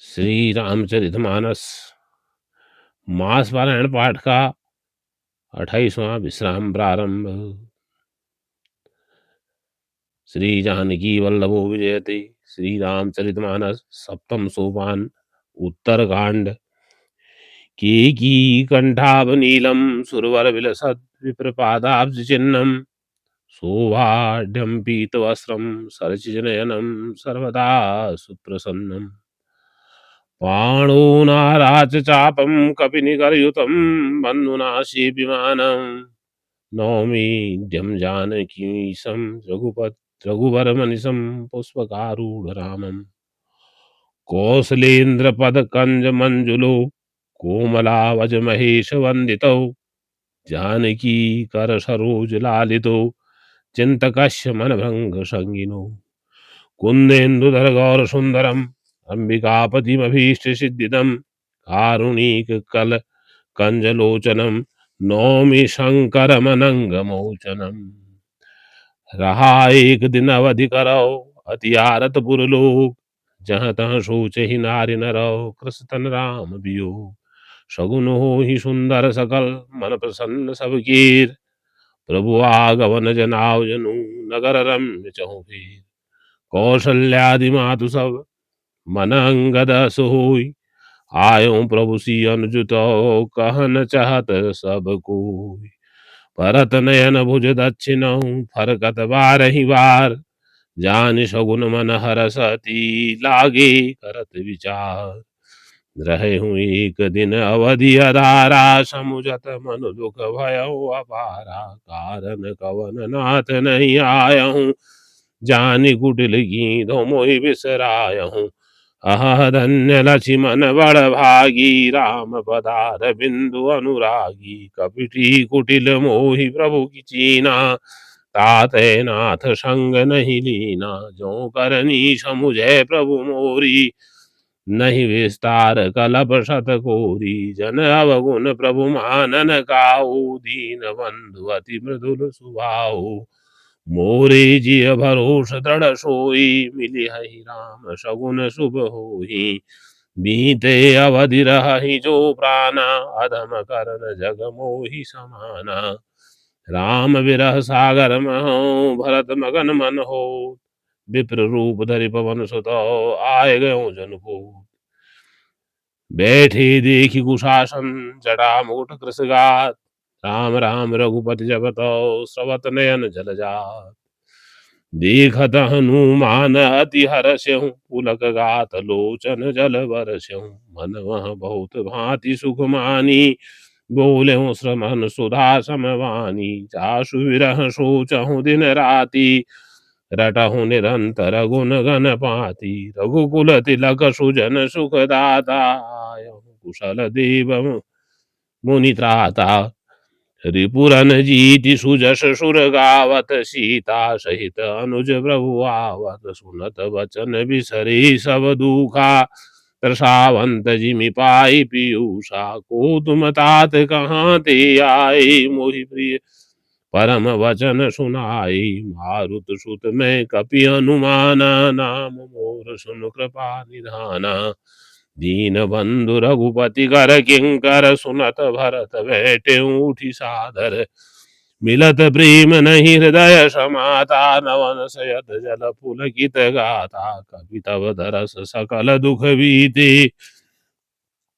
श्री रामचरितमानस मास पारायण पाठ का 28वां विश्राम प्रारंभ। श्री जानकी वल्लभो विजयते। श्री रामचरितमानस सप्तम सोपान उत्तरकांड। केकी कंठावनीलम सुरवर विलसत् विप्रपादाब्ज चिन्हम सौभाढ्यं पीतवस्त्रं सरसिजनयनं सर्वदा सुप्रसन्नम् पाणो नाराच चापं कपिनिकरयुतं बन्धुना सेव्यमानं नौमीड्यं जानकीशं रघुवरमनिशं पुष्पकारूढरामम् कौसलेन्द्रपदकञ्जमञ्जुलो कोमलावजमहेशवन्दितौ जानकी करसरोजलालितो चिन्तकस्य मनभङ्गसंगिनो कुन्देन्दुधर गौरसुन्दरम् अम्बिकापतिमभीष्टसिद्धिदं कारुणिककल कंजलोचनम नौमि शंकरमनंगमोचनम। रहा एक दिन अवधि करौ अति आरत पुरलोक जहाँ तहाँ सोच ही नारि नरौ कृष्ण तन राम वियोग सगुन हो ही सुंदर सकल मन प्रसन्न सब कीर प्रभु आगवन जनाव जनु नगर रम्य चहु फिर कौशल्यादि मातु सब मन अंगद सोई आयो प्रभु सी अनुजुत कहन चाहत सब कोई भरत नयन भुज दक्षिण फरकत बारहि बार जान सगुन मन हरसती लागे करत विचार रहे हूँ एक दिन अवधि अधारा समुझत मन दुख भयो अपारा कारण कवन नाथ नहीं आया हूँ जानि कुटिल की धो मोहि बिसराय हूँ आह धन्य लक्ष्मण बड़ भागी राम पदार बिंदु अनुरागी कपिटी कुटिल मोहि प्रभु की चीना ताते नाथ संग नहीं लीना जो करनी समुझे प्रभु मोरी नहीं विस्तार कलप शत कोरी जन अवगुण प्रभु मानन काऊ दीन बंधु अति मृदुल सुभाऊ मोरे जिय भरोस दृढ़ सोई मिली हरि राम सगुन शुभ होई बीते अवधि रही जो प्राणा अधम करन जग मोहि समाना राम विरह सागर महो भरत मगन मन हो विप्र रूप धरि पवन सुत आए गयो जनपुर बैठे देखी कुशासन जटा मुकुट कृषगात राम राम रघुपति जपत स्रवत नयन जल जात देखत हनुमान अति हर्षयु पुलक गात लोचन जल बरस्यु मन वह बहुत भांति सुख मानी बोले श्रमन सुधा समवानी जासु विरह सोचहु दिन राति रटहु निरंतर गुण गण पाति रघुकुल तिलक सुजन सुखदाता कुशल देव मुनि त्राता रिपुरन जीति सुजस सुर गावत सीता सहित अनुज प्रभु आवत सुनत वचन बिसरे सब दुखा त्रसावंत जिमि पाई पीयूषा को तुम तात कहाँ ते आए मोहि प्रिय परम वचन सुनाई मारुत सुत में कपि हनुमाना नाम मोर सुन कृपा निधाना दीन बंधु रघुपति कर किंकर सुनत भरत बैठे उठी सादर मिलत प्रेम नहीं हृदय समाता नवन सयत जल पुलकित गाथा कवि तव दरस सकल दुख बीते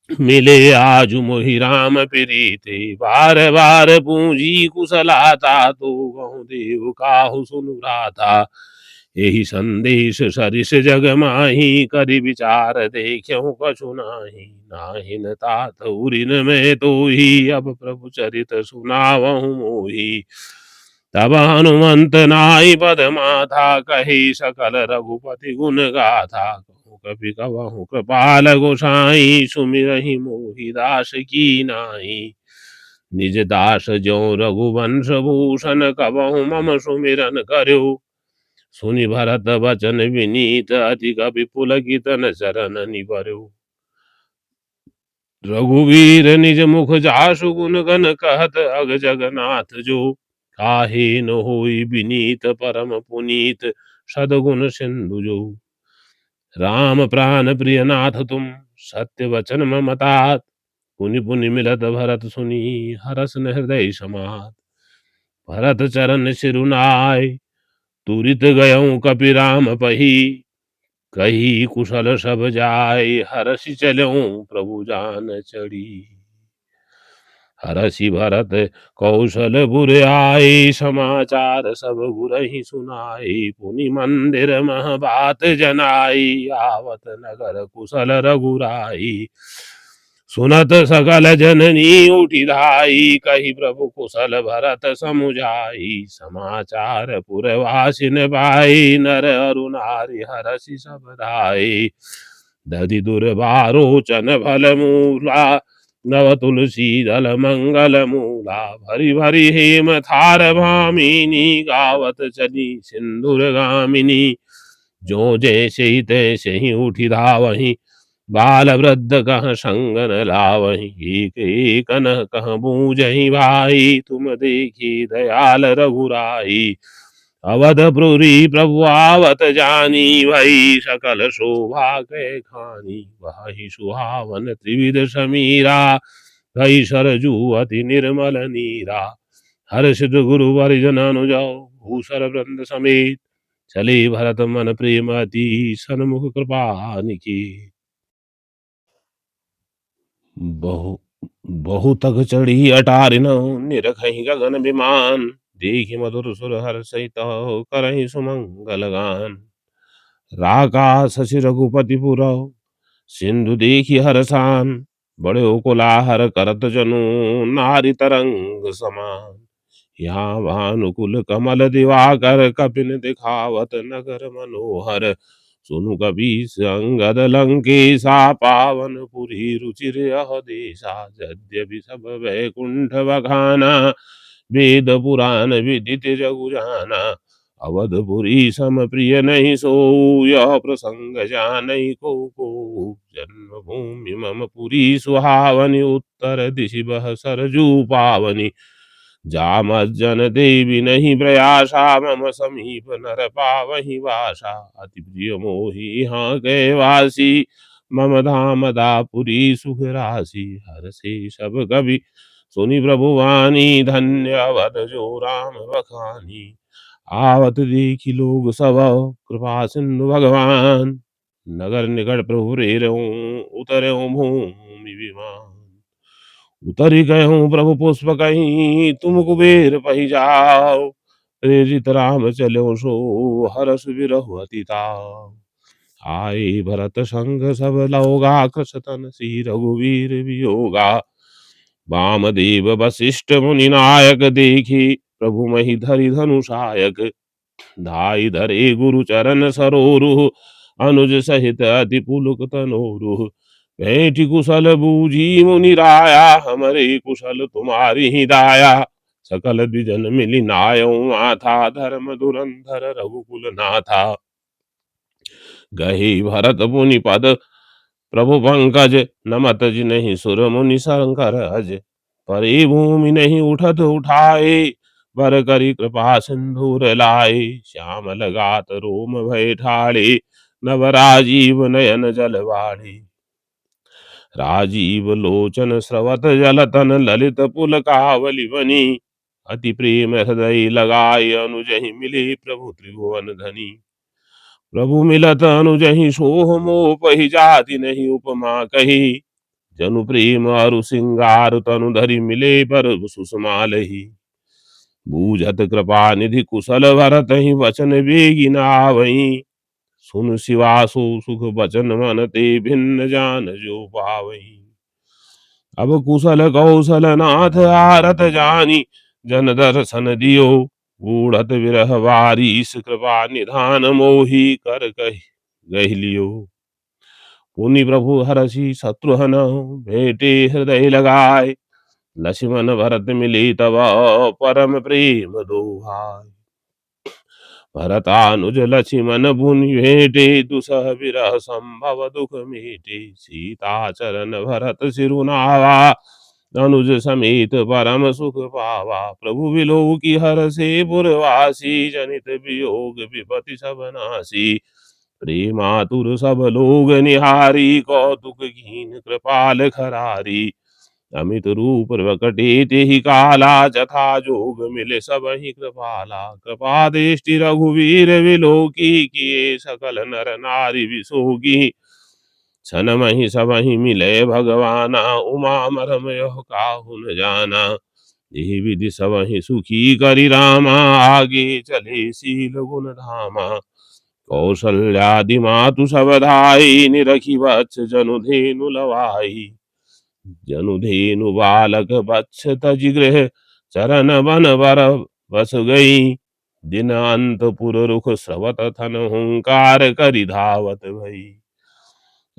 मिले आज मोहि राम प्रीति बार बार पूंजी कुशलाता तो कहूँ देव काहू सुनु भ्राता यही संदेश सरिस जग माही करि विचार देखियो कछु नाही नाहिन तात उरिन में तो ही अब प्रभु चरित सुनावहु मोही तब हनुमंत नाई पद माथा कही सकल रघुपति गुण गाथा कहूँ कपि कवहु कृपाल गोसाई सुमिरहि मोहि दास की नाई निज दास जो रघुवंश भूषण कबहु मम सुमिरन करयो सुनि भरत वचन विनीत अति कपि पुलकित न चरण निबरयो रघुवीर निज मुख जासु गुण गण कहत अग जगन्नाथ जो काहे न होई विनीत परम पुनीत सदगुण सिंधु जो राम प्राण प्रिय नाथ तुम, सत्य वचन ममतात। पुनि पुनि मिलत भरत सुनी, हरस न हृदय समात। भरत चरण सिरुनाय, तुरित गयऊँ कपि राम पही। कही कुशल सब जाय, हरषि चलऊँ प्रभु जान चढ़ी। हरषि भरत कौशल बुर आए, समाचार सब गुरहि सुनाए। पुनि मंदिर मह बात जनाई, आवत नगर कुशल रघुराई। सुनत सकल जननी उठी धाई, कही प्रभु कुशल भरत समुझाई। समाचार पुरवासिन पाई, नर अरु नारी हरषि सब धाई। दधि दुर्बारोचन फल मूला, नव तुलसी दल मंगल मूला। भरी भरी हेम थार भामिनी, गावत चली सिंदूर गामिनी। जो जैसे ही तैसे ही उठी धावहीं, बाल वृद्ध कह संग न लावहीं। एक एक न कह बूझहि भाई, तुम देखी दयाल रघुराई। अवधपुरी प्रभु आवत जानी, भई सकल शोभा के खानी। वही सुहावन त्रिविध समीरा, भई सरजू अति निर्मल नीरा। हर्षित गुरु परिजन अनुजाओ, भूषर वृंद समेत। चले भरत मन प्रेम अति, सन्मुख कृपा निकी। बहु बहु तक चढ़ी अटारिन, निरखहि गगन विमान। देखि मधुर सुर हर सहित, करहि सुमंगल गान। राका शशि रघुपति पुर, सिंधु देखि हरसान। बड़े कोलाहल करत जनु, नारी तरंग समान। यहाँ भानुकुल कमल दिवाकर, कपिन दिखावत नगर मनोहर। सुनु कपीस अंगद लंकेशा, पावन पुरी रुचिर यह देशा। यद्यपि सब वैकुंठ बखाना, वेद पुराण विदित जगु जाना। अवधपुरी सम प्रिय नहीं सो, यह प्रसंग जानई को। जन्मभूमि मम पुरी सुहावनी, उत्तर दिशि बह सरजू पावनी। जामज्जन देवी नहीं प्रयासा, मम समीप नर पावहि वासा। अति प्रिय मोहि यहाँ के वासी, मम धाम दापुरी सुख राशि। हर से सब कवि सुनि प्रभु वाणी, धन्य अवध जो राम बखानी। आवत देखि लोग सब, कृपा सिंधु भगवान। नगर निकट प्रभु रेरऊँ, उतरऊँ भूमि विमान। उतरि गए प्रभु पुष्प कहीं, तुम कुबेर पही जाओ। प्रेरित राम चलो सो, हरस विरहु अति ताव। आए भरत संग सब लोगा, कृषतन सी रघुवीर वियोगा। वामदेव वशिष्ठ मुनि नायक, देखी प्रभु मही धरि धनुषायक। धाई धरे गुरु चरण सरोरु, अनुज सहित अति पुलक तनोरु। भेंट कुशल बूझी मुनि राया, हमरे कुशल तुम्हारी ही दाया। सकल द्विजन मिली नायो माथा, धर्म धुरंधर रघुकुल नाथा। गही भरत मुनि पद प्रभु पंकज, नमत जिन्हि सुर मुनि शंकर अज। परे भूमि नहीं उठत उठाए, बर करी कृपा सिंधुर लाए। श्याम लगात रोम भय ठाड़े, नव राजीव नयन जलवाड़े। राजीव लोचन स्रवत जलतन, ललित पुल कावली बनी। अति प्रेम हृदय लगाय, अनुजहि मिले प्रभु त्रिभुवन धनी। प्रभु मिलत अनुजहि सोह मोह, पहि जाति नहीं उपमा कही। जनु प्रेम अरु सिंगार, तनु धरि मिले पर सुषमालहि। बूझत कृपा निधि कुशल भरत ही, वचन वेगी नावहीं। सुन शिवासु सुख बचन मन ते, भिन्न जान जो पावहीं। अब कुशल कौशल नाथ आरत जानी, जन दर्शन दियो। बूढ़त विरह वारीस, कृपा निधान मोहि कर कहि गहि लियो। पुनि प्रभु हरषि शत्रुहन, भेटे हृदय लगाए। लक्ष्मण भरत मिले तब, परम प्रेम दोहाय। भरतानुज लक्ष्मण मुनि भेंटे, दुसह विरह संभव दुख मेटे। सीता चरण भरत सिरुनावा, अनुज समेत परम सुख पावा। प्रभु विलो की हर से पुरवासी, जनित वियोग विपति सब नासी। प्रेमातुर सब लोग निहारी, कौतुक कीन कृपाल खरारी। अमित रूप प्रकटे तेहि काला, जथा जोग मिले सब ही कृपाला। कृपा दृष्टि रघुवीर विलोकी, किए सकल नर नारी विशोकी। छन मही सब ही मिले भगवाना, उमा मरम यह काहु न जाना। यही विधि सब ही सुखी करि रामा, आगे चले शील गुण धामा। कौशल्यादि मातु सब धाई, निरखी वत्स जनु धेनु लवाई। जनु धेनु बालक वत्स तज गृह, चरण वन वर बस गई। दिन अंत पुर रुख स्रवत थन, हुंकार करि धावत भई।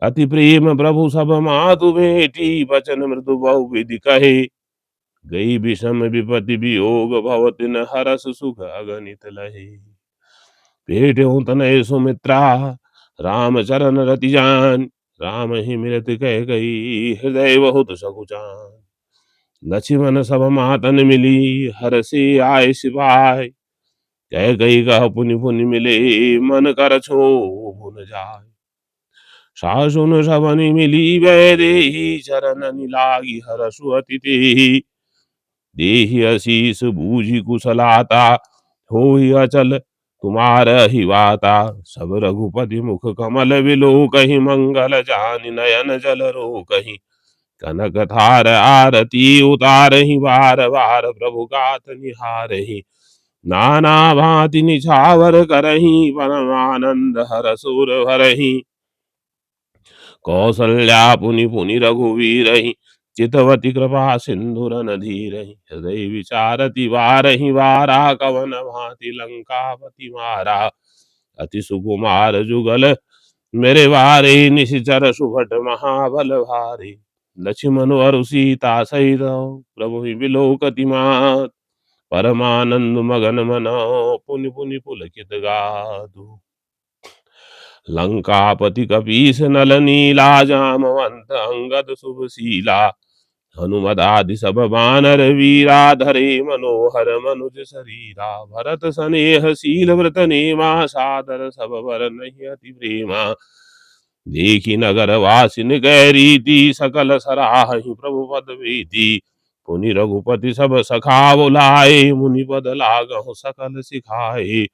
अति प्रेम प्रभु सब मातु भेटी, बचन मृदु बहु विधि कहे। गई विषम विपति वियोग, भव तिन हरस सुख अगणित लहे। भेटहु तनय सुमित्रा, राम चरण रति जान। राम ही मिलत कह गई, हृदय बहुत सकुचान। लक्ष्मण सब मातन मिली, हरषि आए सिपाही। कह गई कह पुनि पुनि मिले, मन कर क्षोभ न जाय। सासुन सबनि मिली वै देहि, चरण लागी हरषु अति तेहि। देहि आशीष बूझि कुशलाता, होई अचल तुम्हारहि वाता। सब रघुपति मुख कमल विलोकहि, मंगल जानि नयन जल रोकहि। कनक थार आरती उतारहि, बार बार प्रभु गात निहारहि। नाना भांति निछावर करहि, परमानंद हर सुर भरहि। कौसल्या पुनि पुनि रघुवीरहि, चितवती कृपा सिंधुरन धीरहि। हृदय विचारति वारहि वारा, कवन भांति लंकापति मारा। अति सुकुमार जुगल मेरे वारे, निशिचर सुभट महाबल भारे। लक्ष्मण और सीता सहित प्रभु विलोकति मात। परमानंद मगन मनो, पुनि पुनि पुलकित गाधु। लंकापति कपीस नल नीला, जामवंत अंगद शुभशीला। हनुमदादि सब बानर वीरा, धरे मनोहर मनुज शरीरा। भरत सनेह शील व्रत नेमा, सादर सब बर नहीं अति प्रेमा। देखी नगर वासिन कै रीति, सकल सराहि प्रभु पद प्रीति। पुनि रघुपति सब सखा बुलाए, मुनि पद लागहु सकल सिखाए।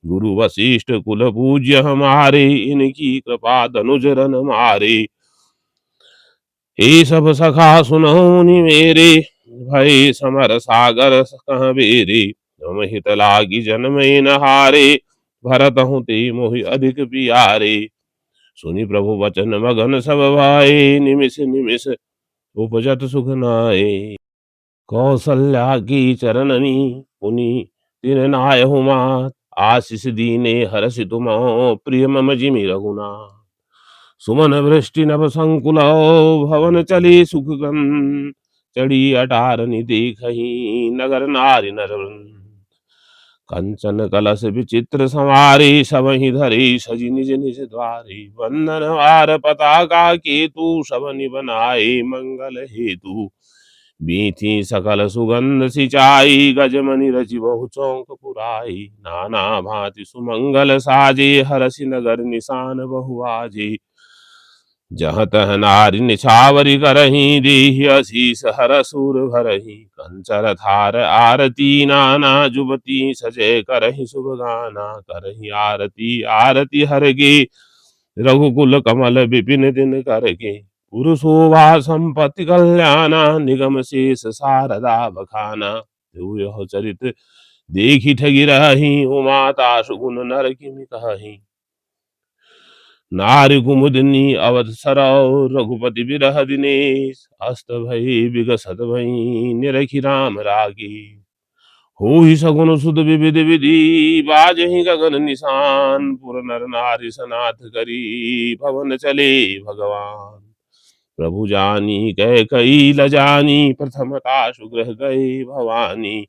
गुरु वशिष्ठ कुल पूज्य हमारे, इनकी कृपा धनुज रन मारे। हे सब सखा सुनो मुनि मेरे, भय समर सागर कह बेरे। तुम हित लागी जन्म न हारे, भरत हूँ ते मोहि अधिक प्यारे। सुनि प्रभु वचन मगन सब भाए, निमिष निमिष उपजत सुख नाए। कौसल्या की चरणनी पुनि तिन नायहु मात, आशीष दीने हरषि तुमो, प्रिय मम जिमि रघुनाथ। सुमन वृष्टि नभ संकुल, भवन चले सुख गम। चढ़ी अटारनि देखहि, नगर नारी नर वृंद। कंचन कलश विचित्र संवारे, सबहि धरे सजी निज निज द्वारे। वंदन वार पताका केतु, सबनि बनाए मंगल हेतु। बीथी सकल सुगंध सिचाई, गजमणि रचि बहु चौक पुराई। नाना भांति सुमंगल साजे, हरषि नगर निशान बहु आजे। जहाँ तह नारी निछावरी करही, देहि आशीष हर सुर भरही। कंचर थार आरती नाना, जुबती सजय करही शुभ गाना। करही आरती आरती हर गे, रघुकुल कमल विपिन दिन करके। पुरुषोभा संपत्ति कल्याणा, निगम शेष शारदा बखाना। जो यह चरित देखी ठगी रही, उमाता सुगुन नर किमि कहि। नारी कुमुदिनी अवध सरौ, रघुपति बिरह दिनेश। अस्त भई विगसत भई, निरखि राम रागी। होहि सगुन सुत विविध विधि, बाजहि गगन निशान। पुर नर नारी सनाथ करी, भवन चले भगवान। प्रभु जानी कह कई लजानी, प्रथमता सुग्रह गए भवानी।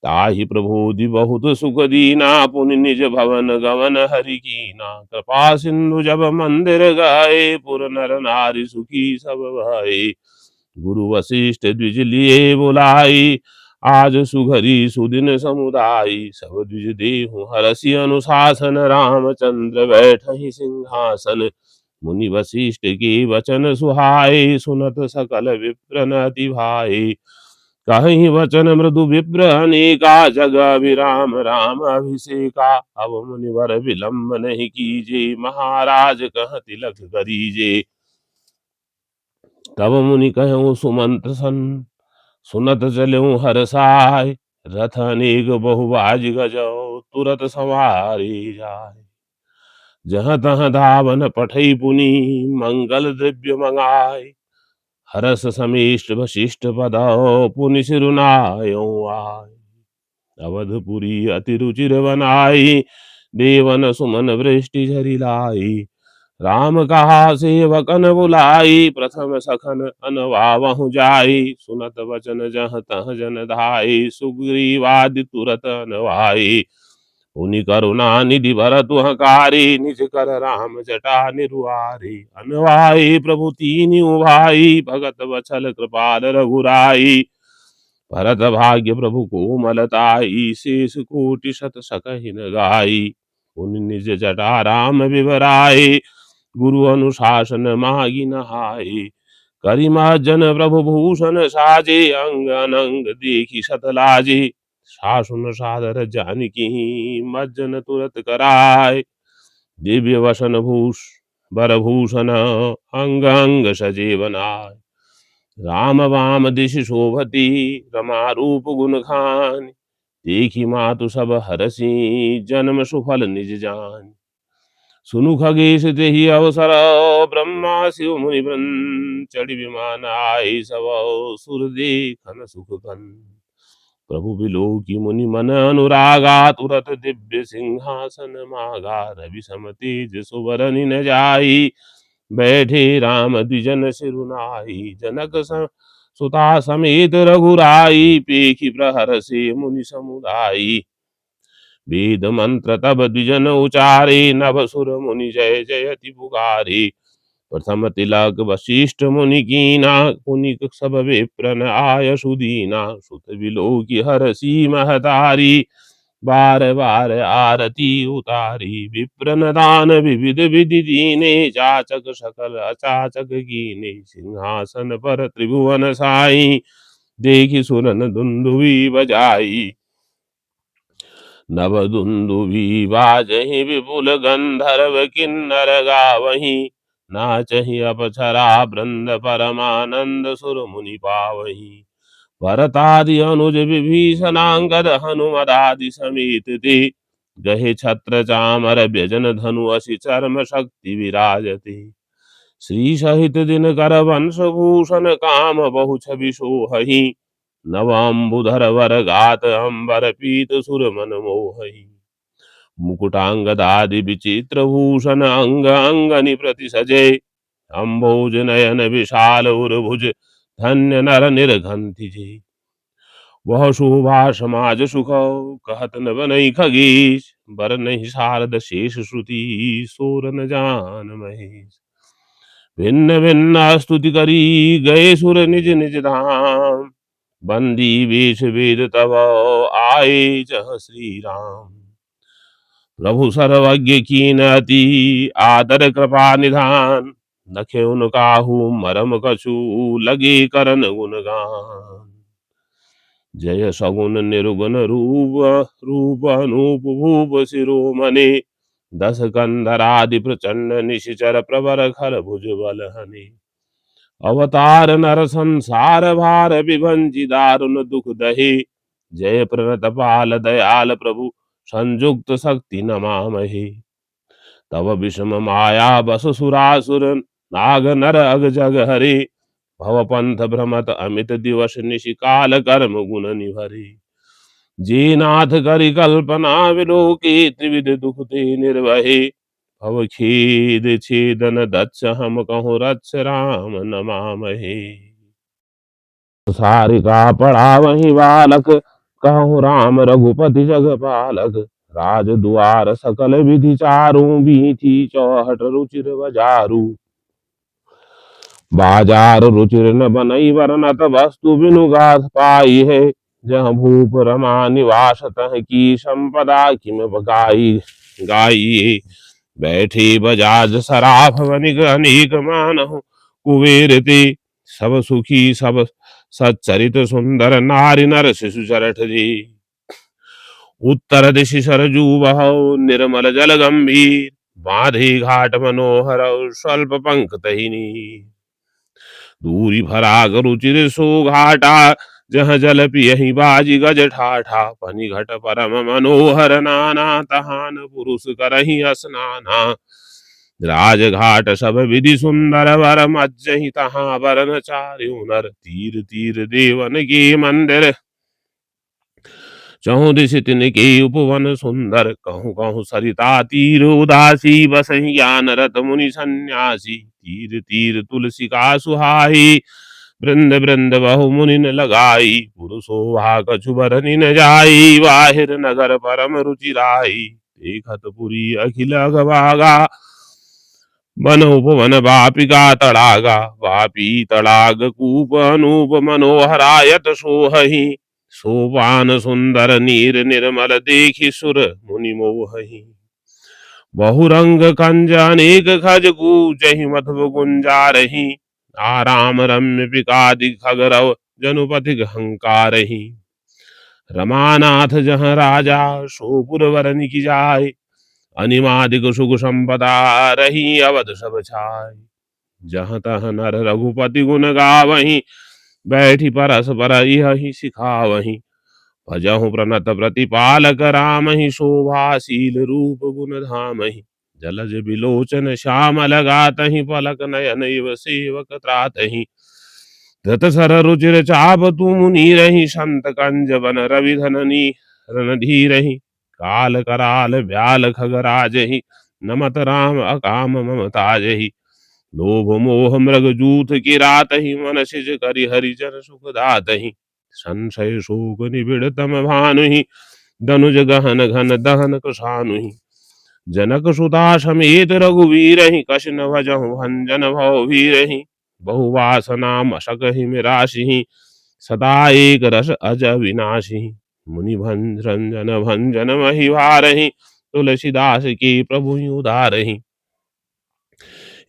ताहि प्रबोधि बहुत सुख दीना, पुनि निज भवन गमन हरि कीना। कृपा सिंधु जब मंदिर गाए, पुर नर नारी सुखी सब भाई। गुरु वशिष्ठ द्विज लिए बुलाई, आज सुघरी सुदिन समुदायी, सब द्विज देहु हरसि अनुशासन, रामचंद्र बैठहि सिंहासन। मुनि वशिष्ठ के वचन सुहाए, सुनत सकल विप्र नति भाए। कहीं वचन मृदु विप्र अनेका, जग अभिराम राम अभिषेका। अब मुनिवर विलंब नहीं कीजे, महाराज कह तिलक करीजे। तब मुनि कहूँ सुमंत्र सन, सुनत चलऊँ हर साय। रथ अनेक बहुबाज गजौ, तुरत सवारी जाय। जहाँ तहाँ धावन पठई पुनि, मंगल द्रव्य मंगाय। हरस समिष्ट वशिष्ठ पदौ, पुनि सिरुनायौ आय। अवधपुरी अति रुचिर बनाई, देवन सुमन वृष्टि झरि लाई। राम कहा सेवकन बुलाई, प्रथम सखन अनवावहु जाई। सुनत वचन जहाँ तहाँ जन धाई, सुग्रीवादि तुरत अनवाई। उनि करुणा निधि भरतु हकारी, निज कर राम जटा निरुआरी। अनवाई प्रभु तीनि उभाई, भगत वछल कृपाल रघुराई। भरत भाग्य प्रभु कोमलताई, शेष कोटि शत सकहि न गाई। उन निज जटा राम विवराई, गुरु अनुशासन माही नहाई। करिमा जन प्रभु भूषण साजे, अंग अनंग देखी सत लाजे। सासुन सादर जानकी, मज्जन तुरत कराय। दिव्य वसन भूष बरभूषण, अंग अंग सजे बनाय। राम वाम दिश शोभती, रमा रूप गुण खान। देखी मातु सब हरसी, जन्म सुफल निज जान। सुनु खगेश तेहि अवसर, ब्रह्मा शिव मुनि वृंद। चढ़ी विमान आए सब, सुर देखन सुख कन। प्रभु बिलो की मुनि मन अनुरागा, तुरत दिव्य सिंहासन मागा। रवि सम तेज सुवर न जाई, बैठे राम द्विजन सिरुनाई। जनक सुता समेत रघुराई, पेखी प्रहर से मुनि समुदाई। वेद मंत्र तब द्विजन उचारे, नभ सुर मुनि जय जयति पुकारे। प्रथम तिलक वशिष्ठ मुनि कीना, पुनि सब विप्रन आय सुदीना। सुत विलो की हरसी महतारी, बार बार आरती उतारी। विप्रन दान विविध विधि दीने, जाचक सकल अचाचक कीने। सिंहासन पर त्रिभुवन साई, देखी सुरन दुंदुभी बजाई। नव दुंदुभी बाजहि विपुल, गंधर्व किन्नर गावहीं। नाचहि अप्सरा वृंद, परमानंद सुर मुनि पावहीं। भरतादि अनुज विभीषणांगद, हनुमदादि समेत ते। गहे छत्र चामर व्यजन, धनु असि चर्म शक्ति विराजते। श्री सहित दिनकर वंश भूषण, काम बहु छवि सोहहि। नवाम्बुधर वर गात, अंबर पीत सुर मन मोहहि। मुकुटांगदादि विचित्र भूषण, अंग अंगनि प्रति सजे। अम्बोज नयन विशाल उर्भुज, धन्य नर निर्घंति जे। वह शोभा समाज सुख, कहत न बनई खगेश। बर नहीं शारद शेष श्रुति, सोर न जान महेश। भिन्न भिन्न स्तुति करी, गए सुर निज निज धाम। बंदी वेश वेद तब, आए जह श्री राम। प्रभु सर्वज्ञ कीन अति, आदर कृपा निधान। नखे उनकाहू मरम कछु, लगे करन गुणगान। जय सगुन निर्गुण रूप, रूप अनूप भूप शिरोमणि। दस कंधरादि प्रचंड, निशिचर प्रवर खर भुज बल हनि। अवतार नर संसार भार, विभंजि दारुण दुख दहे। जय प्रणत पाल दयाल प्रभु, संयुक्त शक्ति नमामहे। तव विषम माया बस सुरासुर, नाग नर अग जग हरे। भव पंथ भ्रमत अमित दिवस, निशि काल कर्म गुण निभरे। जे नाथ करि कल्पना विलोके, त्रिविध दुख ते निर्वहे। भव खेद छेदन दक्ष, हम कहूँ रक्ष राम नमामहे। सारिका पढ़ा वही बालक, कहूँ राम रघुपति जग पालक। राज दुआर सकल विधि चारू, बीथी चौहट रुचिर बजारू। बाजार रुचिर न बनई, वरनत वस्तु बिनु गाथ पाई है। जहाँ भूप रमा निवास तह की संपदा किम बगाई गाई। बैठे बजाज सराफ वनिक अनेक मानहु कुबेर ते। सब सुखी सब सच्चरित सुंदर नारी नर शिशु चरठ जी। उत्तर दिशि सरजू बहौ निर्मल जल गंभीर। बांधे घाट मनोहर स्वल्प पंख तहिनी। दूरी भराग रुचिर सो घाटा जहाँ जल पियहि बाजी गज ठाठा। पनि घट परम मनोहर नाना तहान पुरुष करहि स्नाना। राजघाट सब विधि सुंदर वर मज्जहि तहाँ वरन चार्यु नर। तीर तीर देवन के मंदिर चौदिश तिनके उपवन सुंदर। कहूँ कहूँ सरिता तीर उदासी बसहि ज्ञान रत मुनि सन्यासी। तीर तीर तुलसी का सुहाई वृंद वृंद बहु मुनि न लगाई। पुरुषोहा कछु बरनि न जाई बाहिर नगर परम रुचि राई। देखत पुरी अखिल अगवागा वन उपवन वापिका तड़ागा। वापी तड़ाग कूप अनूप मनोहरायत सोहहि। सोपान सुंदर नीर निर्मल देखि सुर मुनि मोहहि। बहुरंग कंज अनेक खज कूचहि मधुप गुंजारहि। आराम रम्य पिकादि खगरव जनुपति हंकारहि। रमानाथ जहाँ राजा सोपुर वरनि की जाय। अनिमादिक सुख संपदा रही अवध सब छाय। जहाँ तह नर रघुपति गुण गावहीं बैठी परस पर यही सिखावहीं। भजहु प्रणत प्रतिपालक राम ही शोभाशील रूप गुण धाम ही। जलज बिलोचन श्यामल गातहि पलक नयन इव सेवक त्रातहि। धृत सर रुचिर चाप तुम नीरहि संत कंज बन रवि धननी रणधीरहि। काल कराल व्याल खगराजहि नमत राम अकाम ममताजहि। लोभ मोह मृग जूथ की रातहि मन सिज करि हरिजन सुख दातहि। संशय शोक निबिड़ तम भानुहि धनुज गहन घन दहन कुशानुहि। जनक सुता समेत रघुवीरहि कशन भजहु भंजन भव भीरहि। बहुवासना मशक हिम राशि सदा एक रस अज विनाशि। मुनि भंजन भंजन महिवारहि तुलसीदास की प्रभु उदारहि।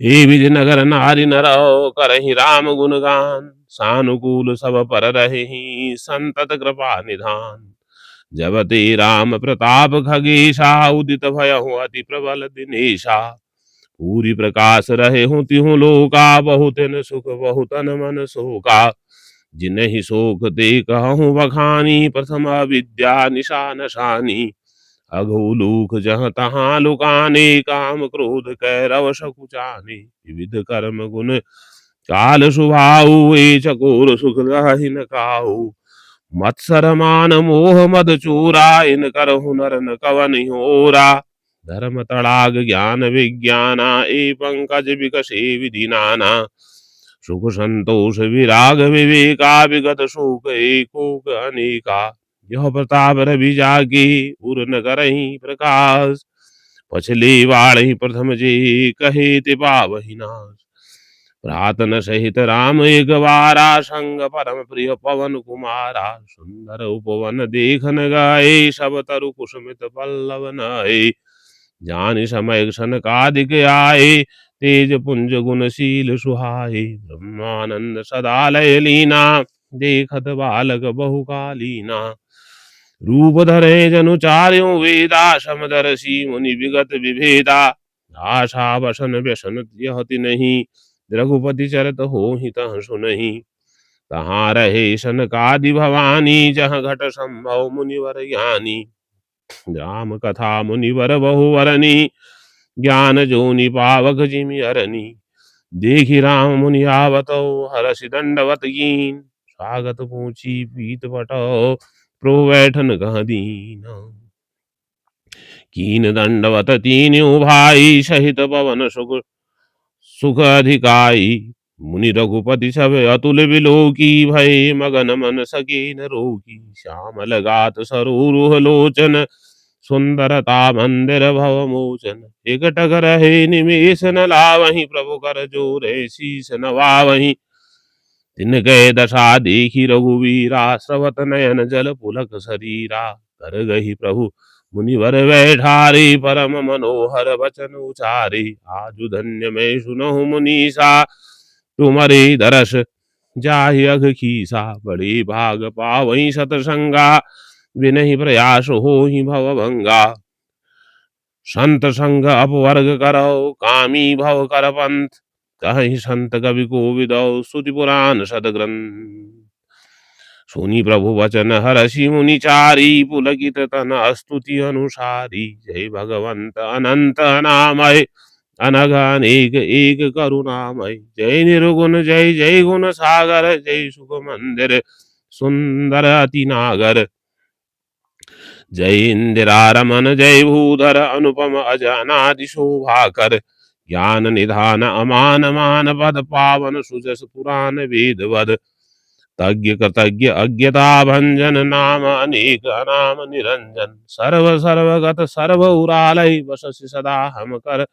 हे विज नगर नारी नरौ करहि राम गुणगान। सानुकूल सब पर रहि संतत कृपा निधान। जब ते राम प्रताप खगेशा उदित भयहु अति प्रबल दिनेशा। पूरी प्रकाश रहे हूँ तिहु लोका बहुतन सुख बहुतन मन शोका। जिनहि शोक ते कहूँ बखानी प्रथम विद्या निशान शानी। अघोलूक जहाँ तहाँ लुकाने काम क्रोध कैरव सकुचाने। विविध कर्म गुण काल सुभाऊ ए चकोर सुख लहि न काऊ। मत्सर मान मोह मद चूरा इन करहु नर न कवन होरा। धर्म तड़ाग ज्ञान विज्ञाना ए पंकज विकसे विधि नाना। सुख संतोष विराग विवेका विगत शोक एकोक अनेका। यह प्रताप रवि जागे उर न करहि प्रकाश। पछले वाढ़ी प्रथम जे कहे ते पावहि नाश। प्रातन सहित राम एक बारा संग परम प्रिय पवन कुमारा। सुंदर उपवन देखन गाए सब तरु कुसुमित पल्लव नाए। जानि समय सन कादिक आए तेज पुंज गुणशील सुहाए। ब्रह्मानंद सदा लय लीना देखत बालक बहुकालीना। रूप धरे जनु चार्यों वेदा समदर्शी मुनि विगत विभेदा। आशा वसन व्यसन यहति नहीं रघुपति चरत हो ही तह सुनहि। तहाँ रहे सनकादि भवानी जहाँ घट संभव मुनिवर ज्ञानी। राम कथा मुनिवर बहुवरनी ज्ञान जोनि पावक जिमि अरनी। देखि राम मुनि आवतौ हरषि दंडवत कीन। स्वागत पूछी पीत पटौ प्रो बैठन कह दीन। कीन दंडवत तीन्यों भाई सहित पवन सुख सुख अधिकाई। मुनि रघुपति सब अतुल बिलोकी भय मगन मन सके न रोकी। श्यामल गात सरोरुह लोचन सुंदरता मंदिर भव मोचन। एकटक रहे निमेष न लावहीं प्रभु कर जोरे शीस नवावहीं। तिनके दशा देखी रघुवीरा, स्रवत नयन जल पुलक शरीरा। कर गही प्रभु मुनिवर बैठारी, परम मनोहर वचन उचारी। आजु धन्य मैं सुनहु मुनीसा, तुम्हारे दरस जाहि अघ कीसा। बड़े भाग पावई सतसंगा, विनहि प्रयास होहि भवभंगा। संत संग अपवर्ग करौ, कामी भव कर पंथ। कहि संत कवि कोविदौ, श्रुति पुराण सदग्रंथ। सुनि प्रभु वचन हरषि मुनि चारी, पुलकित तन स्तुति अनुसारी। जय भगवंत अनंत अनामय, अनघ अनेक एक करुणामय। जय निर्गुण जय जय गुण सागर, जय सुख मंदिर सुंदर अति नागर। जय इंदिरा रमन जय भूधर, अनुपम अजनादि शोभाकर। ज्ञान निधान अमान मान पद, पावन सुजस पुराण वेद वद। तज्ञ कृतज्ञ अज्ञता भंजन, नाम अनेक अनाम निरंजन। सर्व सर्वगत सर्व उरालय, बससि सदा हम कर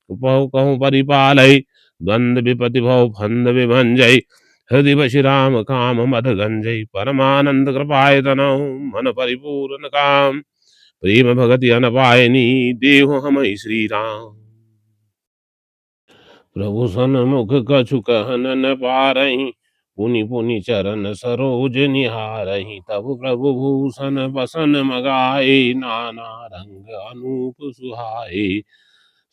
उपहु कहूँ परिपालय। द्वंद्व विपति भव फंद विभंजय, हृदय बसि राम काम मद गंजय। परमानंद कृपाय तनहु, मन परिपूर्ण काम। प्रेम भगति अनपायनी, देहु हम श्री राम। प्रभु सन्मुख कछु कहन न पारहीं, पुनि पुनि चरण सरोज निहारहीं। तब प्रभु भूषण बसन मगाए, नाना रंग अनूप सुहाए।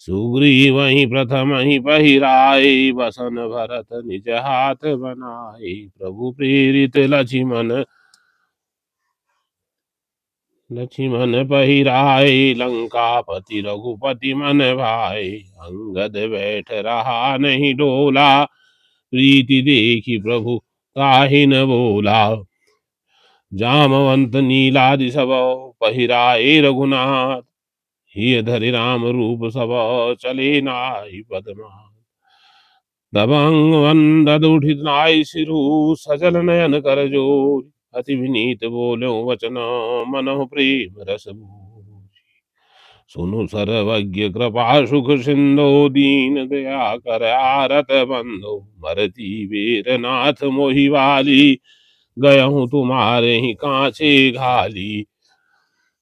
सुग्रीवहि प्रथम ही पहिराए, बसन भरत निज हाथ बनाए। प्रभु प्रेरित लक्ष्मण पहिराए, लंकापति रघुपति मन भाए। अंगद बैठ रहा नहीं डोला, प्रीति देखी प्रभु काहि न बोला। जामवंत नीलादि सब, पहिराए रघुनाथ। हिय धरि राम रूप सब, चले नाहि पदमा। दबंग वंदन उठित नाइ सिरु, सजल नयन कर जोर। अति विनीत बोलो वचन, मनहु प्रेम रस भूरि। सुनु सर्वज्ञ कृपा सुख सिंधु, दीन दया कर आरत बंधु। मरती वीर नाथ मोहि वाली, गयहूँ तुम्हारे ही कांचे घाली।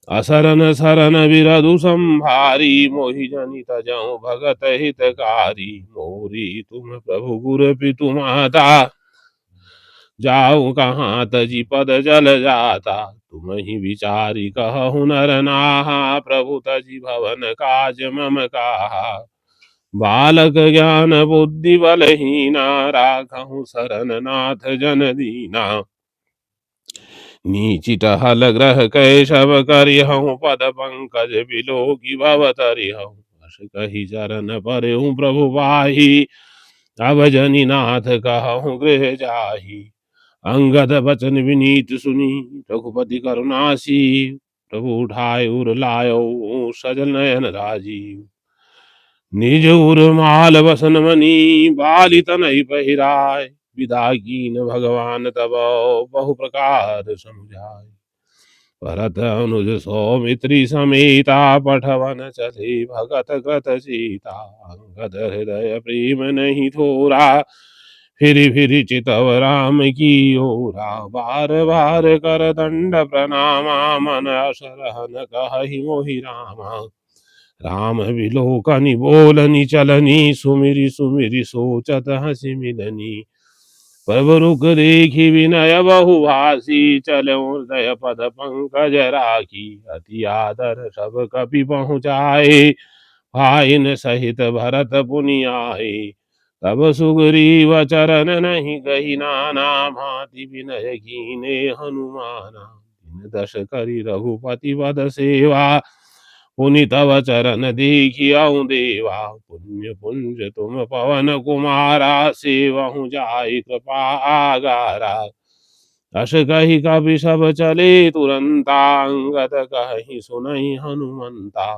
असरन सरन बिरधु संभारी, मोहि जनि तजहु भगत हितकारी। मोरी तुम प्रभु गुर पितु माता, जाऊँ कहाँ तजी पद जल जाता। तुम ही विचारी कहु नर नाहा, प्रभु तजी भवन काज मम काहा। बालक ज्ञान बुद्धि बलहीना, राखहु शरण नाथ जन दीना। नीचित हल ग्रह कैशव करिहूँ, पद पंकज बिलोकी भव तरिहूँ। बस कही चरण परहूँ प्रभु पाही, अब जनि नाथ कहूँ गृह जाही। अंगद बचन विनीत सुनी, रघुपति करुणासी। प्रभु उठाय उर लायो, सजल नयन राजीव। निज उर माल बसन मनी, बाली तनय पहिराय। विदा कीन भगवान तब, बहु प्रकार समुझाय। भरत अनुज सौमित्री समेता, पठवन चले भगत कृत सीता। अंगद हृदय प्रेम नहीं थोरा, फिर चितव राम की ओरा। बार बार कर दंड प्रणामा, मन असरहन कहि मोहि रामा। राम विलोकनि बोलनि चलनी, सुमिरि सुमिरि सोचत हंसि मिलनी। प्रभु रुख देखी विनय बहु भासी, चलो हृदय पद पंकज राखी। अति आदर सब कपि पहुँचाए, भाइन सहित भरत पुनि आए। तब सुग्रीव चरण नहीं गही नाना, भांति विनय कीने हनुमाना। दिन दश करि रघुपति पद सेवा, पुनि तव चरण देखियउ देवा। पुण्य पुंज तुम पवन कुमारा, सेवहु जाय कृपा आगारा। अस कही कपि सब चले तुरंता, अंगद कहि सुनहि हनुमंता।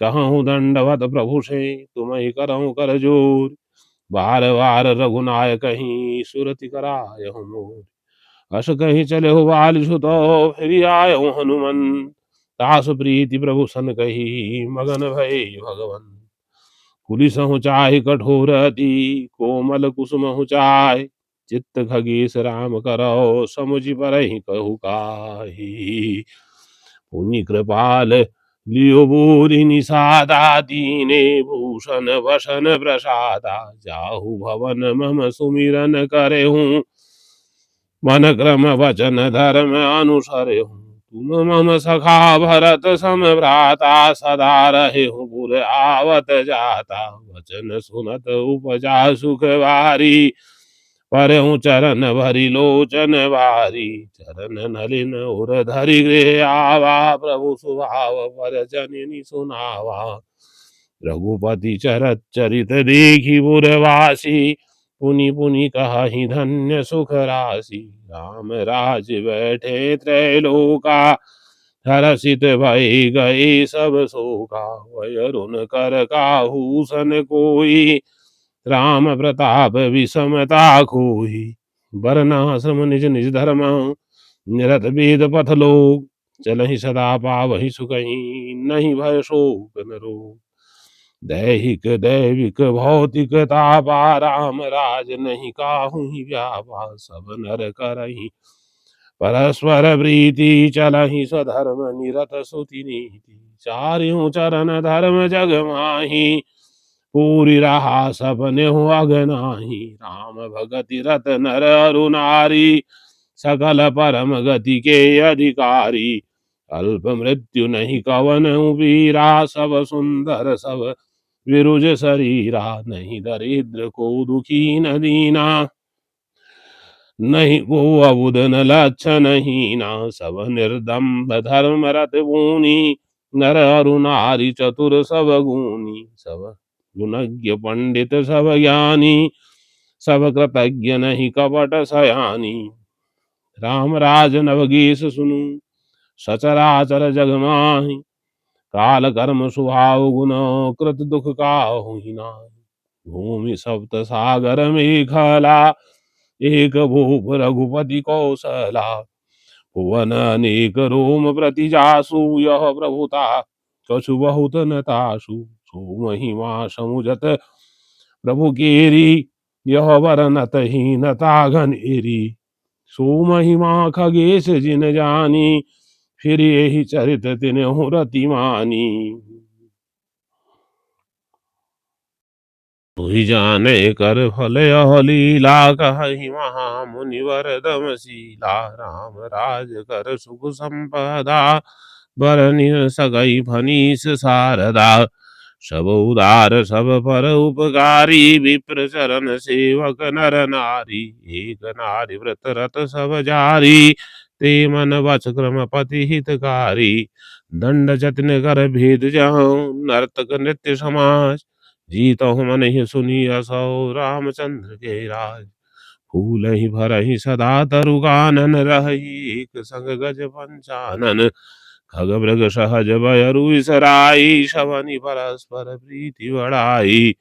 कहूँ दंडवत प्रभु से, तुम्हें करहूँ कर जोर। बार बार रघुनायक कहीं, सुरति करायहु मोर। अस कहीं चले हो बाल सुतो, फिर आयो हनुमंत। तासु प्रीति प्रभु सन कही, मगन भय भगवन। कुलिसहु चाहि कठोर अति, कोमल कुसुमहु चाय। चित्त खगेश राम करौ समुझ परहि कहु काही। पुनि कृपाल लियो बोरि निषादा दीने भूषण वसन प्रसादा। जाहु भवन मम सुमिरन करहूँ मन क्रम वचन धर्म अनुसरे हूँ। तुम मम सखा भरत सम भ्राता सदा रहे हूँ पुर आवत जाता। वचन सुनत उपजा सुख वारी परहु चरण भरि लोचन वारी। चरण नलिन उर धरि गृह आवा प्रभु सुभाव पर जननी सुनावा। रघुपति चरत चरित देखी पुरवासी पुनि पुनि कहि धन्य सुख राशि। राम राज बैठे त्रैलोका हरषित भई गए सब शोका। वै रुन कर काहू सन कोई राम प्रताप विषमता खोई। वर्णाश्रम निज निज धर्म निरत वेद पथ लोक चलहि सदा पावहि सुखहि नहीं भय शोक न रोग। दैहिक दैविक भौतिक तापा राम राज नहीं काहू ही व्यापा। सब नर करहि परस्पर प्रीति चलहि स्वधर्म निरत सुति नीति। चारियों चरण धर्म जग माही पूरी रहा सपने हो अगनाही। राम भगति रत नर अरु नारी सकल परम गति के अधिकारी। अल्प मृत्यु नहीं कवन वीरा सब सुंदर सब विरुज शरीरा। नहीं दरिद्र को दुखी न दीना नहीं को अबुद न लक्षण हीना। सब निर्दम्ब धर्म रत भूनि नर अरु नारी चतुर सब गुणी। सब गुणज्ञ पंडित सब ज्ञानी सब कृतज्ञ नहीं कपट सयानी। राम राज नवगीस सुनु सचराचर जग माहि। काल कर्म स्वभाव गुण कृत दुख काहु ही नाहि। भूमि सप्त सागर मेखला एक भूप रघुपति कौशला। भुवन अनेक रोम प्रति जासु यह प्रभुता कछु बहुत न तासु। सो महिमा समुझत प्रभु केरी यह वरनत ही न ताघन एरी। सो महिमा खगेश जिन जानी फिर यही चरित तिन्हु रति मानी। तुहि जाने कर फल यह लीला कहि महा मुनिवर दम शीला। राम राज कर सुख संपदा बरनि सगई फनीस शारदा। सब उदार सब पर उपकारी विप्र चरण सेवक नर नारी। एक नारी व्रत रत सब जारी ते मन वच क्रम पति हितकारी। दंड जतिन कर भेद जहु नर्तक नृत्य समाज। जीतहु मन ही सुनी असौ रामचंद्र के राज। फूल ही भर ही सदा तरुकानन रही एक संग गज पंचानन। खग मृग सहज बयरु इसराई शवनि परस्पर प्रीति बढ़ाई।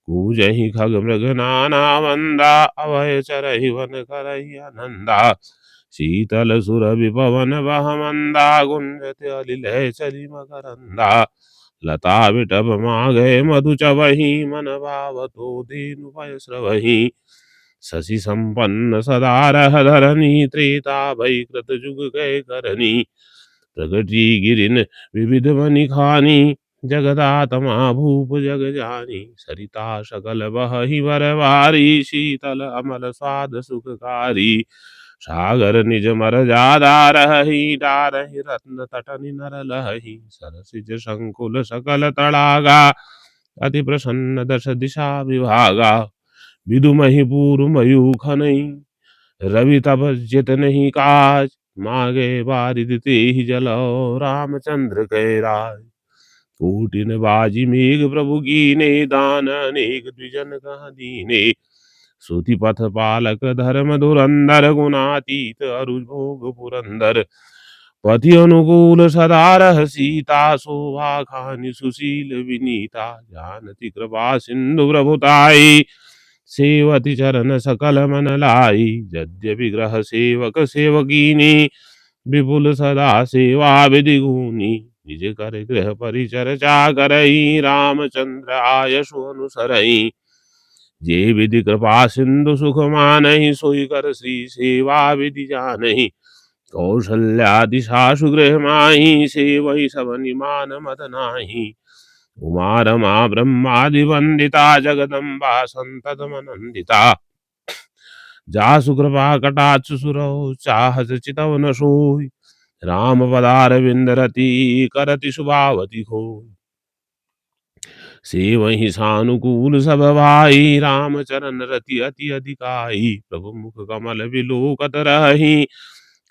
कूजहि खग मृग नाना मंदा अभय चरहि वन करहि आनंदा। शीतल सुर विपवन बह मंदा गुंजत अलिलय चली मकरंदा। लता विटप माघे मधु चवहि मन भावतो दीनु पय स्रवहि। शशि संपन्न सदा रह धरनी त्रेता भई कृत जुग गए करनी। प्रगति गिरिन विविध बनि खानी जगदातमा भूप जग जानी। सरिता सकल बहहि बरवारी शीतल अमल स्वाद सुखकारी। सागर निज मर जादा रही डारहि रत्न तटनि नर लहही। सरसिज संकुल सकल तड़ागा अति प्रसन्न दश दिशा विभागा। विदु महिपूर मयूखनई रवि तप जित नहीं काज। मागे बारिद तेहि जलौ रामचंद्र कै राज। कोटिन बाजी मेघ प्रभु कीने दान अनेक द्विजन कहा दीने। श्रुति पथ पालक धर्म धुरंधर गुणातीत अरुज भोग पुरंदर। पति अनुकूल सदा रह सीता शोभा खानि सुशील विनीता। जानती कृपा सिंधु प्रभुताई सेवति चरण सकल मन लाई। यद्यपि ग्रह सेवक सेवकीनी विपुल सदा सेवा विधि गुनी। निज कर गृह परिचर्चा करई रामचंद्र आयसु अनुसरई। जे विधि कृपा सिंधु सुख मानहि सोई कर श्री सेवा विधि जानहि कौशल्या दिशा सुगृह माही से वही सब निमान मत नाही उमा रमा ब्रह्मादि वंदिता जगदम्बा संतत मनंदिता जासु कृपा कटाक्ष सुरौ चाहत चितवन सोई राम पदार विंद रति करति शुभावति को सेवहि सानुकूल सब भाई राम चरण रति अति अधिकाई प्रभु मुख कमल विलोकत रही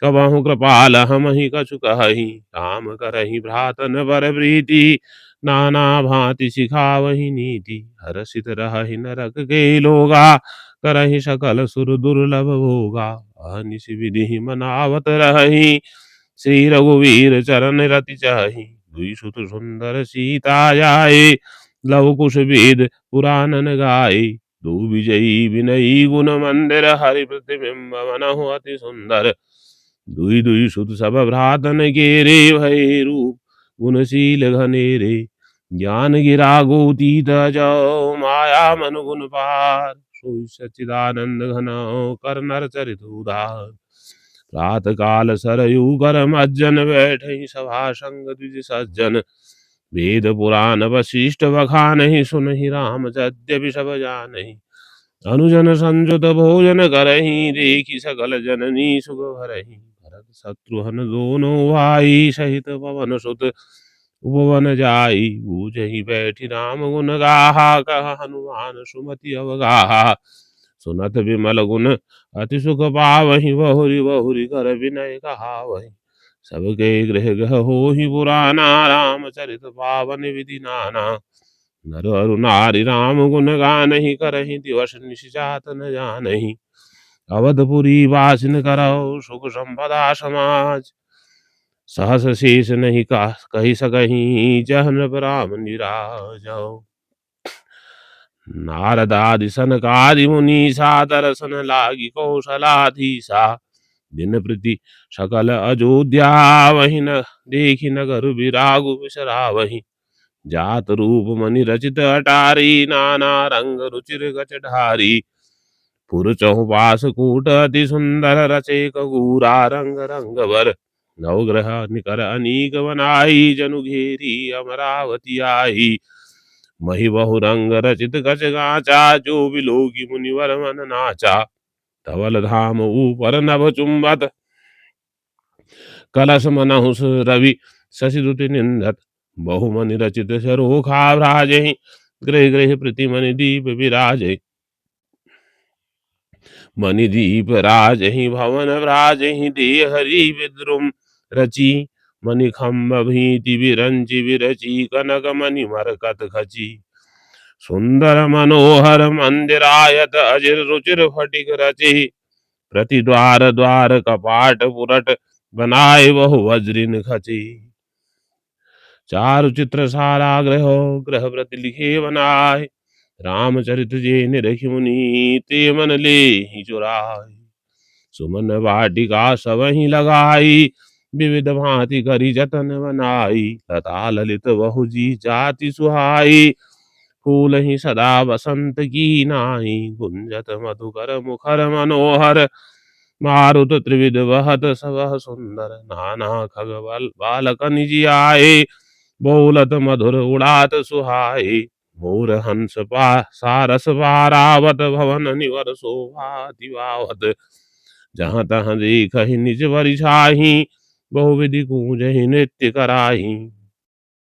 कबहु कृपाल हमहि कछु कहि राम करहि भ्रातन बर प्रीति नाना भांति सिखावहि नीति हरषित रहहि नरक के लोगा करहि सकल सुर दुर्लभ भोगा अहनिश विधि मनावत रही श्री रघुवीर चरण रति चाहि दुई सुत सुंदर सीता जाए लव कुश वेद पुराणन गाए दो विजयी विनयी गुण मंदिर हरि प्रतिबिंब मनहु अति सुंदर दुई दुई सुत सब भ्रातन के रे भय रूप गुणशील घनेरे ज्ञान गिरा गोतीत जौ माया मन गुण पार सोई सच्चिदानंद घन कर नर चरित उदार प्रात काल सरयू कर मज्जन बैठे सभा संग द्विज सज्जन वेद पुराण वशिष्ठ बखानहि सुनहि राम यद्यपि सब जानहि अनुजन संजुत भोजन करहि देखि सकल जननी सुख भरहि भरत शत्रुघ्न दोनों भाई सहित पवन सुत उपवन जाई बूझहि बैठि राम गुण गाहा कह हनुमान सुमति अवगाहा सुनत विमल गुण अति सुख पावहि बहुरी बहुरी कर विनय कहावहि सबके गृह गृह होहि पुराना रामचरित पावन विधि नाना नर अरु नारी राम गुण गानहि करहि दिवस निशि जात न जानहि अवधपुरी वासिन करौ सुख संपदा समाज सहस शेष नहीं कही सकहीं जह नृप राम निराजौ नारदादि सनकादि मुनीसा दर्शन लागी कौशलाधीसा दिन प्रति सकल अयोध्या वही न देखी नगर विरागु विसरा वही जात रूप मनि रचित अटारी नाना रंग रुचिर गच ढारी पुर चहुपास कूट अति सुंदर रचे कगूरा रंग रंग वर नवग्रह निकर अनीक बनाई जनु घेरी अमरावती आई मही बहु रंग रचित गच गाचा जो बिलोकी मुनिवर मन नाचा धवल धाम ऊपर नभ चुंबत कलश मनहु रवि शशि दुति निंदत बहुमनि रचित सरोखा भ्राजहि गृह गृह प्रतिमनि दीप विराजहि मणि दीप राजहि भवन भ्राजहि देह हरि विद्रुम रचि मणि खम्भ भीति विरंचि विरचि कनक मणि मरकत खची सुंदर मनोहर मंदिरायत अजिर रुचिर फटिक रचि प्रति द्वार द्वार कपाट पुरट बनाए बहु वज्रिन खची चारु चित्र सारा ग्रह ग्रह प्रति लिखे बनाए रामचरित जे निरखि मुनि ते मन ले ही चुराए सुमन वाटिका सबहि लगाई विविध भांति करी जतन बनाई लता ललित बहु जी जाति सुहाई फूल ही सदा बसंत की नाई गुंजत मधुकर मुखर मनोहर मारुत त्रिविध वहत सब सुंदर नाना खग बालक निजी आए बोलत मधुर उड़ात सुहाई मोर हंस पा सारस पारावत भवन निवर शोभा दिवावत जहाँ तहाँ देखहि निज बरि छाही बहुविधि कूजहि नृत्य कराही